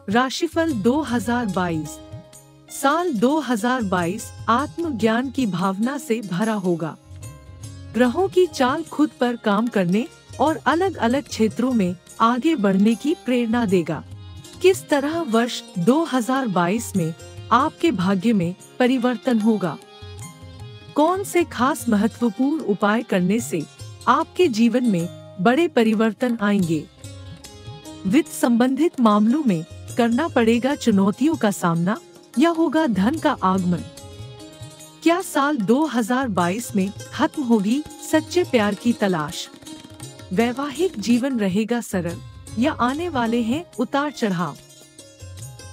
राशिफल 2022। साल 2022 आत्मज्ञान की भावना से भरा होगा। ग्रहों की चाल खुद पर काम करने और अलग अलग क्षेत्रों में आगे बढ़ने की प्रेरणा देगा। किस तरह वर्ष 2022 में आपके भाग्य में परिवर्तन होगा? कौन से खास महत्वपूर्ण उपाय करने से आपके जीवन में बड़े परिवर्तन आएंगे? वित्त संबंधित मामलों में करना पड़ेगा चुनौतियों का सामना या होगा धन का आगमन? क्या साल 2022 में खत्म होगी सच्चे प्यार की तलाश? वैवाहिक जीवन रहेगा सरल या आने वाले हैं उतार चढ़ाव?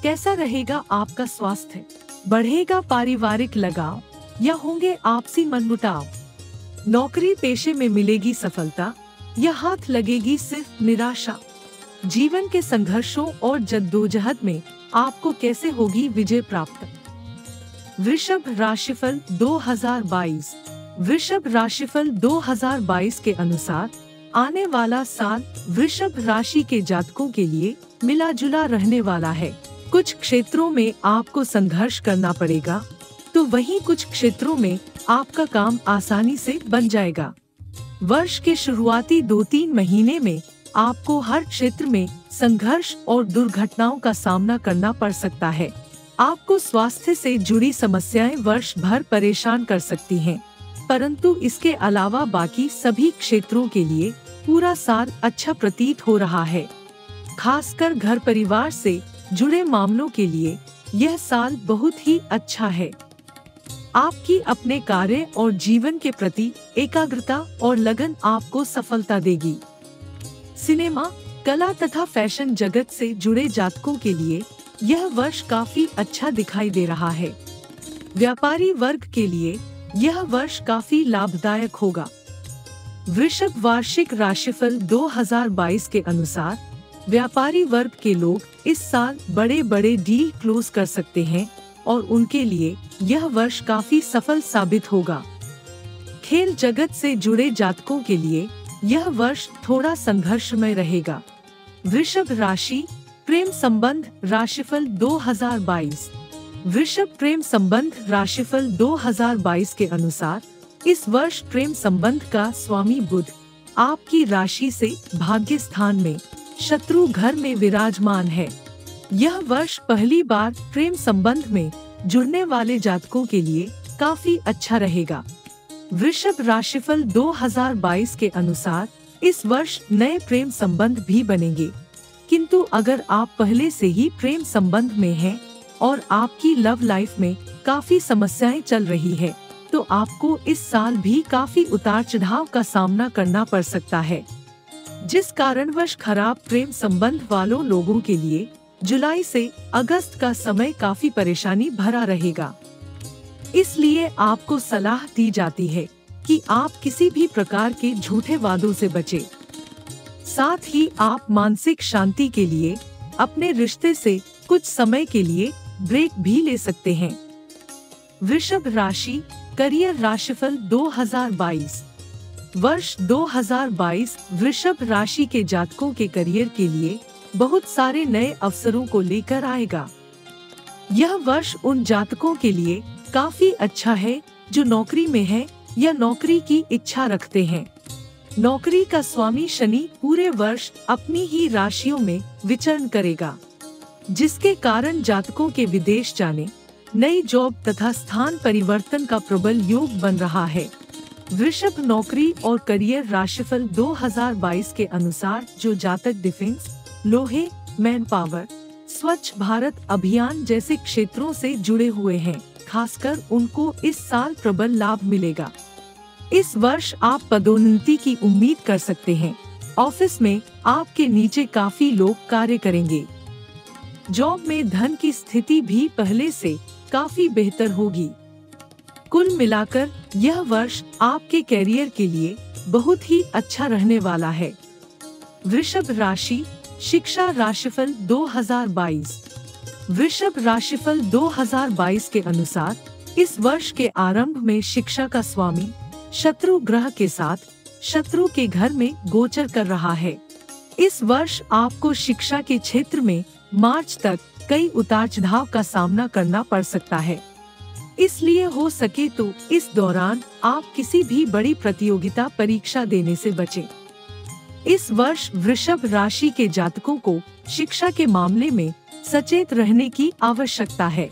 कैसा रहेगा आपका स्वास्थ्य? बढ़ेगा पारिवारिक लगाव या होंगे आपसी मनमुटाव? नौकरी पेशे में मिलेगी सफलता या हाथ लगेगी सिर्फ निराशा? जीवन के संघर्षों और जद्दोजहद में आपको कैसे होगी विजय प्राप्त? वृषभ राशिफल 2022। वृषभ राशिफल 2022 के अनुसार आने वाला साल वृषभ राशि के जातकों के लिए मिला जुला रहने वाला है। कुछ क्षेत्रों में आपको संघर्ष करना पड़ेगा, तो वहीं कुछ क्षेत्रों में आपका काम आसानी से बन जाएगा। वर्ष के शुरुआती 2-3 महीने में आपको हर क्षेत्र में संघर्ष और दुर्घटनाओं का सामना करना पड़ सकता है। आपको स्वास्थ्य से जुड़ी समस्याएं वर्ष भर परेशान कर सकती हैं, परंतु इसके अलावा बाकी सभी क्षेत्रों के लिए पूरा साल अच्छा प्रतीत हो रहा है। खासकर घर परिवार से जुड़े मामलों के लिए यह साल बहुत ही अच्छा है। आपकी अपने कार्य और जीवन के प्रति एकाग्रता और लगन आपको सफलता देगी। सिनेमा, कला तथा फैशन जगत से जुड़े जातकों के लिए यह वर्ष काफी अच्छा दिखाई दे रहा है। व्यापारी वर्ग के लिए यह वर्ष काफी लाभदायक होगा। वृषभ वार्षिक राशिफल 2022 के अनुसार व्यापारी वर्ग के लोग इस साल बड़े बड़े डील क्लोज कर सकते हैं और उनके लिए यह वर्ष काफी सफल साबित होगा। खेल जगत से जुड़े जातकों के लिए यह वर्ष थोड़ा संघर्षमय रहेगा। वृषभ राशि प्रेम संबंध राशिफल 2022। वृषभ प्रेम संबंध राशिफल 2022 के अनुसार इस वर्ष प्रेम संबंध का स्वामी बुध आपकी राशि से भाग्य स्थान में शत्रु घर में विराजमान है। यह वर्ष पहली बार प्रेम संबंध में जुड़ने वाले जातकों के लिए काफी अच्छा रहेगा। वृषभ राशिफल 2022 के अनुसार इस वर्ष नए प्रेम संबंध भी बनेंगे, किंतु अगर आप पहले से ही प्रेम संबंध में हैं और आपकी लव लाइफ में काफी समस्याएं चल रही है, तो आपको इस साल भी काफी उतार चढ़ाव का सामना करना पड़ सकता है, जिस कारणवश खराब प्रेम संबंध वालों लोगों के लिए जुलाई से अगस्त का समय काफी परेशानी भरा रहेगा। इसलिए आपको सलाह दी जाती है कि आप किसी भी प्रकार के झूठे वादों से बचें। साथ ही आप मानसिक शांति के लिए अपने रिश्ते से कुछ समय के लिए ब्रेक भी ले सकते हैं। वृषभ राशि करियर राशिफल 2022। वर्ष 2022 वृषभ राशि के जातकों के करियर के लिए बहुत सारे नए अवसरों को लेकर आएगा। यह वर्ष उन जातकों के लिए काफी अच्छा है जो नौकरी में है या नौकरी की इच्छा रखते हैं। नौकरी का स्वामी शनि पूरे वर्ष अपनी ही राशियों में विचरण करेगा, जिसके कारण जातकों के विदेश जाने, नई जॉब तथा स्थान परिवर्तन का प्रबल योग बन रहा है। वृषभ नौकरी और करियर राशिफल 2022 के अनुसार जो जातक डिफेंस, लोहे, मैन पावर, स्वच्छ भारत अभियान जैसे क्षेत्रों से जुड़े हुए हैं, खासकर उनको इस साल प्रबल लाभ मिलेगा। इस वर्ष आप पदोन्नति की उम्मीद कर सकते हैं। ऑफिस में आपके नीचे काफी लोग कार्य करेंगे। जॉब में धन की स्थिति भी पहले से काफी बेहतर होगी। कुल मिलाकर यह वर्ष आपके कैरियर के लिए बहुत ही अच्छा रहने वाला है। वृषभ राशि शिक्षा राशिफल 2022। वृषभ राशिफल 2022 के अनुसार इस वर्ष के आरंभ में शिक्षा का स्वामी शत्रु ग्रह के साथ शत्रु के घर में गोचर कर रहा है। इस वर्ष आपको शिक्षा के क्षेत्र में मार्च तक कई उतार चढ़ाव का सामना करना पड़ सकता है, इसलिए हो सके तो इस दौरान आप किसी भी बड़ी प्रतियोगिता परीक्षा देने से बचें। इस वर्ष वृषभ राशि के जातकों को शिक्षा के मामले में सचेत रहने की आवश्यकता है।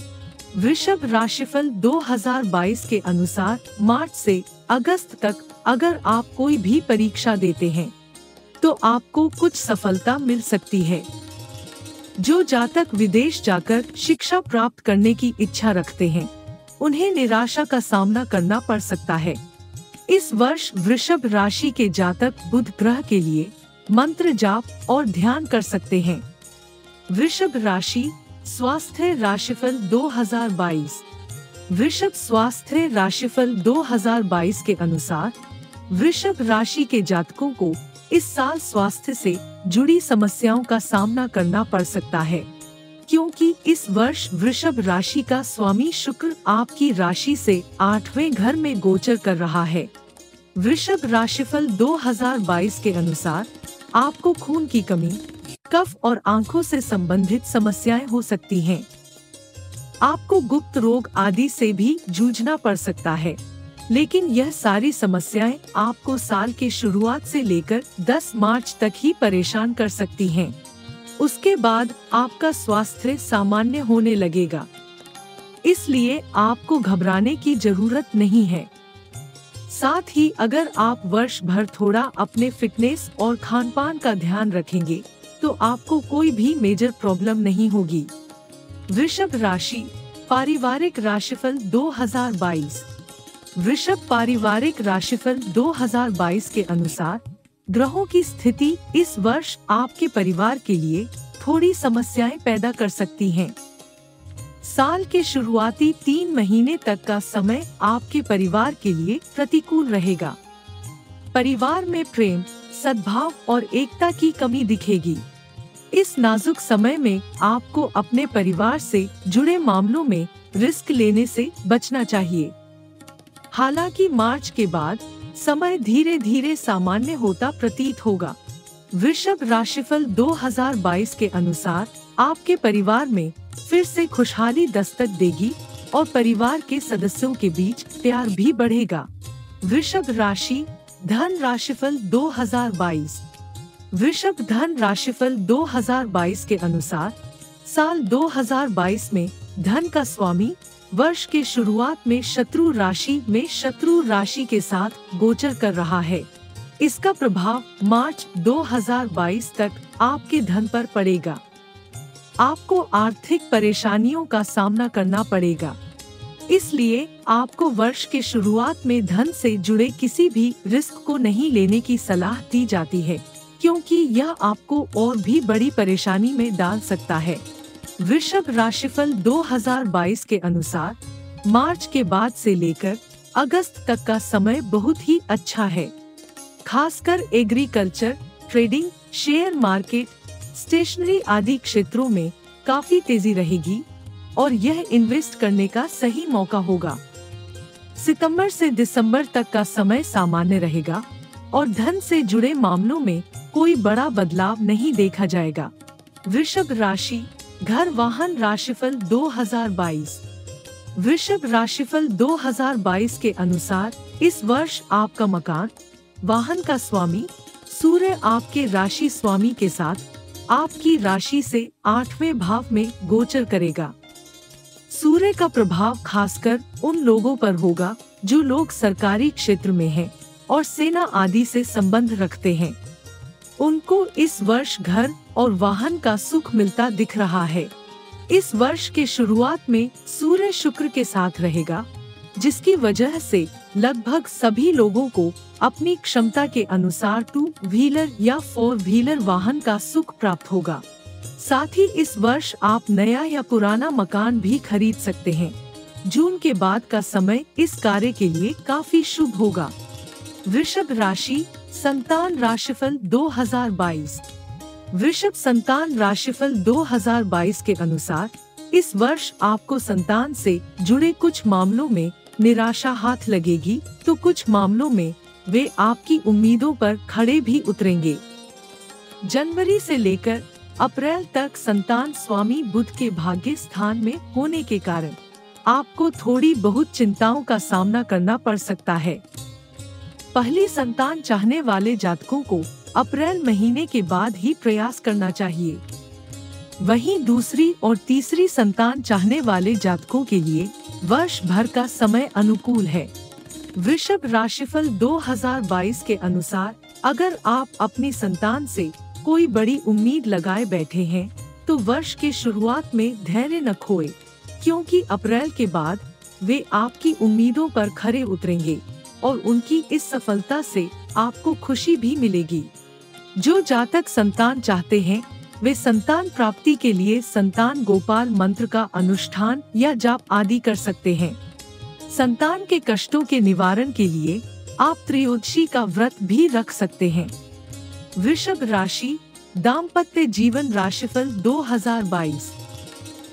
वृषभ राशिफल 2022 के अनुसार मार्च से अगस्त तक अगर आप कोई भी परीक्षा देते हैं तो आपको कुछ सफलता मिल सकती है। जो जातक विदेश जाकर शिक्षा प्राप्त करने की इच्छा रखते हैं उन्हें निराशा का सामना करना पड़ सकता है। इस वर्ष वृषभ राशि के जातक बुध ग्रह के लिए मंत्र जाप और ध्यान कर सकते हैं। वृषभ राशि स्वास्थ्य राशिफल 2022। वृषभ स्वास्थ्य राशिफल 2022 के अनुसार वृषभ राशि के जातकों को इस साल स्वास्थ्य से जुड़ी समस्याओं का सामना करना पड़ सकता है, क्योंकि इस वर्ष वृषभ राशि का स्वामी शुक्र आपकी राशि से 8वें घर में गोचर कर रहा है। वृषभ राशिफल 2022 के अनुसार आपको खून की कमी, कफ और आंखों से संबंधित समस्याएं हो सकती हैं। आपको गुप्त रोग आदि से भी जूझना पड़ सकता है, लेकिन यह सारी समस्याएं आपको साल के शुरुआत से लेकर 10 मार्च तक ही परेशान कर सकती हैं। उसके बाद आपका स्वास्थ्य सामान्य होने लगेगा, इसलिए आपको घबराने की जरूरत नहीं है। साथ ही अगर आप वर्ष भर थोड़ा अपने फिटनेस और खानपान का ध्यान रखेंगे तो आपको कोई भी मेजर प्रॉब्लम नहीं होगी। वृषभ राशि पारिवारिक राशिफल 2022। वृषभ पारिवारिक राशिफल 2022 के अनुसार ग्रहों की स्थिति इस वर्ष आपके परिवार के लिए थोड़ी समस्याएं पैदा कर सकती हैं। साल के शुरुआती 3 महीने तक का समय आपके परिवार के लिए प्रतिकूल रहेगा। परिवार में प्रेम, सद्भाव और एकता की कमी दिखेगी। इस नाजुक समय में आपको अपने परिवार से जुड़े मामलों में रिस्क लेने से बचना चाहिए। हालांकि मार्च के बाद समय धीरे धीरे सामान्य होता प्रतीत होगा। वृषभ राशिफल 2022 के अनुसार आपके परिवार में फिर से खुशहाली दस्तक देगी और परिवार के सदस्यों के बीच प्यार भी बढ़ेगा। वृषभ राशि धन राशिफल 2022। वृषभ धन राशिफल 2022 के अनुसार साल 2022 में धन का स्वामी वर्ष के शुरुआत में शत्रु राशि के साथ गोचर कर रहा है। इसका प्रभाव मार्च 2022 तक आपके धन पर पड़ेगा। आपको आर्थिक परेशानियों का सामना करना पड़ेगा, इसलिए आपको वर्ष के शुरुआत में धन से जुड़े किसी भी रिस्क को नहीं लेने की सलाह दी जाती है, क्योंकि यह आपको और भी बड़ी परेशानी में डाल सकता है। वृषभ राशिफल 2022 के अनुसार मार्च के बाद से लेकर अगस्त तक का समय बहुत ही अच्छा है। खासकर agriculture, trading, share market, stationery आदि क्षेत्रों में काफी तेजी रहेगी और यह इन्वेस्ट करने का सही मौका होगा। सितंबर से दिसंबर तक का समय सामान्य रहेगा और धन से जुड़े मामलों में कोई बड़ा बदलाव नहीं देखा जाएगा। वृषभ राशि घर वाहन राशिफल 2022। वृषभ राशिफल 2022 के अनुसार इस वर्ष आपका मकान, वाहन का स्वामी सूर्य आपके राशि स्वामी के साथ आपकी राशि से 8वें भाव में गोचर करेगा। सूर्य का प्रभाव खासकर उन लोगों पर होगा जो लोग सरकारी क्षेत्र में हैं और सेना आदि से संबंध रखते हैं। उनको इस वर्ष घर और वाहन का सुख मिलता दिख रहा है। इस वर्ष के शुरुआत में सूर्य शुक्र के साथ रहेगा, जिसकी वजह से लगभग सभी लोगों को अपनी क्षमता के अनुसार 2 व्हीलर या 4 व्हीलर वाहन का सुख प्राप्त होगा। साथ ही इस वर्ष आप नया या पुराना मकान भी खरीद सकते हैं। जून के बाद का समय इस कार्य के लिए काफी शुभ होगा। वृषभ राशि संतान राशिफल 2022। वृषभ संतान राशिफल 2022 के अनुसार इस वर्ष आपको संतान से जुड़े कुछ मामलों में निराशा हाथ लगेगी, तो कुछ मामलों में वे आपकी उम्मीदों पर खड़े भी उतरेंगे। जनवरी से लेकर अप्रैल तक संतान स्वामी बुध के भाग्य स्थान में होने के कारण आपको थोड़ी बहुत चिंताओं का सामना करना पड़ सकता है। पहली संतान चाहने वाले जातकों को अप्रैल महीने के बाद ही प्रयास करना चाहिए। वहीं दूसरी और तीसरी संतान चाहने वाले जातकों के लिए वर्ष भर का समय अनुकूल है। वृषभ राशिफल 2022 के अनुसार अगर आप अपनी संतान से कोई बड़ी उम्मीद लगाए बैठे हैं तो वर्ष के शुरुआत में धैर्य न खोए, क्योंकि अप्रैल के बाद वे आपकी उम्मीदों पर खरे उतरेंगे और उनकी इस सफलता से आपको खुशी भी मिलेगी। जो जातक संतान चाहते हैं वे संतान प्राप्ति के लिए संतान गोपाल मंत्र का अनुष्ठान या जाप आदि कर सकते हैं। संतान के कष्टों के निवारण के लिए आप त्रयोदशी का व्रत भी रख सकते हैं। वृषभ राशि दाम्पत्य जीवन राशिफल 2022।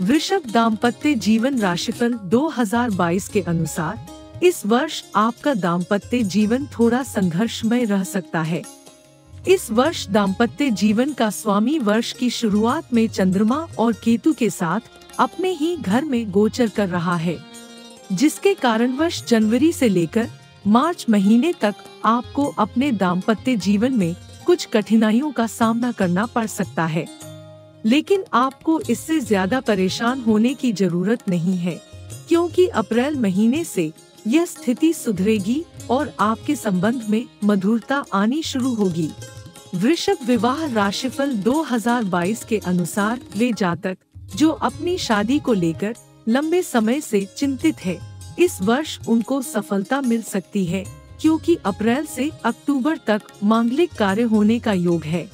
वृषभ दाम्पत्य जीवन राशिफल 2022 के अनुसार इस वर्ष आपका दाम्पत्य जीवन थोड़ा संघर्षमय रह सकता है। इस वर्ष दाम्पत्य जीवन का स्वामी वर्ष की शुरुआत में चंद्रमा और केतु के साथ अपने ही घर में गोचर कर रहा है, जिसके कारणवश जनवरी से लेकर मार्च महीने तक आपको अपने दाम्पत्य जीवन में कुछ कठिनाइयों का सामना करना पड़ सकता है। लेकिन आपको इससे ज्यादा परेशान होने की जरूरत नहीं है, क्योंकि अप्रैल महीने से यह स्थिति सुधरेगी और आपके संबंध में मधुरता आनी शुरू होगी। वृषभ विवाह राशिफल 2022 के अनुसार वे जातक जो अपनी शादी को लेकर लंबे समय से चिंतित है, इस वर्ष उनको सफलता मिल सकती है, क्योंकि अप्रैल से अक्टूबर तक मांगलिक कार्य होने का योग है।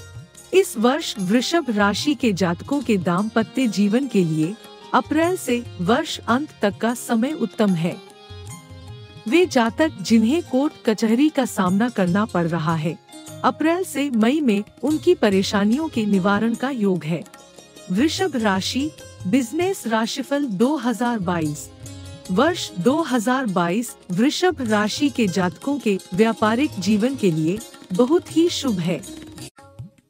इस वर्ष वृषभ राशि के जातकों के दाम्पत्य जीवन के लिए अप्रैल से वर्ष अंत तक का समय उत्तम है। वे जातक जिन्हें कोर्ट कचहरी का सामना करना पड़ रहा है, अप्रैल से मई में उनकी परेशानियों के निवारण का योग है। वृषभ राशि बिजनेस राशिफल 2022। वर्ष 2022 वृषभ राशि के जातकों के व्यापारिक जीवन के लिए बहुत ही शुभ है।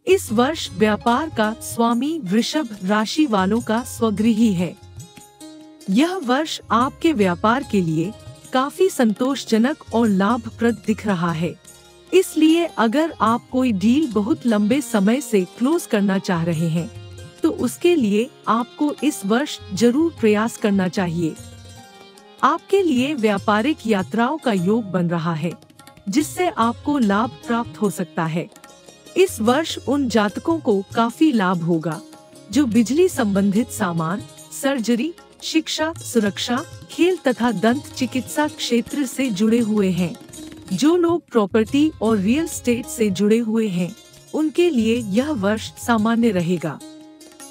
इस वर्ष व्यापार का स्वामी वृषभ राशि वालों का स्वगृही है। यह वर्ष आपके व्यापार के लिए काफी संतोषजनक और लाभप्रद दिख रहा है। इसलिए अगर आप कोई डील बहुत लंबे समय से क्लोज करना चाह रहे हैं तो उसके लिए आपको इस वर्ष जरूर प्रयास करना चाहिए। आपके लिए व्यापारिक यात्राओं का योग बन रहा है, जिससे आपको लाभ प्राप्त हो सकता है। इस वर्ष उन जातकों को काफी लाभ होगा जो बिजली संबंधित सामान, सर्जरी, शिक्षा, सुरक्षा, खेल तथा दंत चिकित्सा क्षेत्र से जुड़े हुए हैं। जो लोग प्रॉपर्टी और रियल एस्टेट से जुड़े हुए हैं, उनके लिए यह वर्ष सामान्य रहेगा।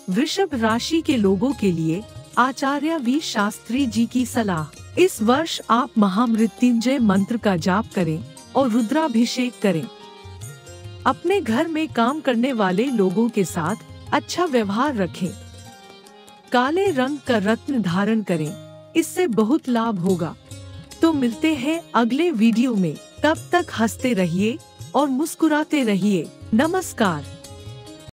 वृषभ राशि के लोगों के लिए आचार्य वी शास्त्री जी की सलाह, इस वर्ष आप महामृत्युंजय मंत्र का जाप करें और रुद्राभिषेक करें। अपने घर में काम करने वाले लोगों के साथ अच्छा व्यवहार रखें। काले रंग का रत्न धारण करें, इससे बहुत लाभ होगा। तो मिलते हैं अगले वीडियो में, तब तक हंसते रहिए और मुस्कुराते रहिए। नमस्कार।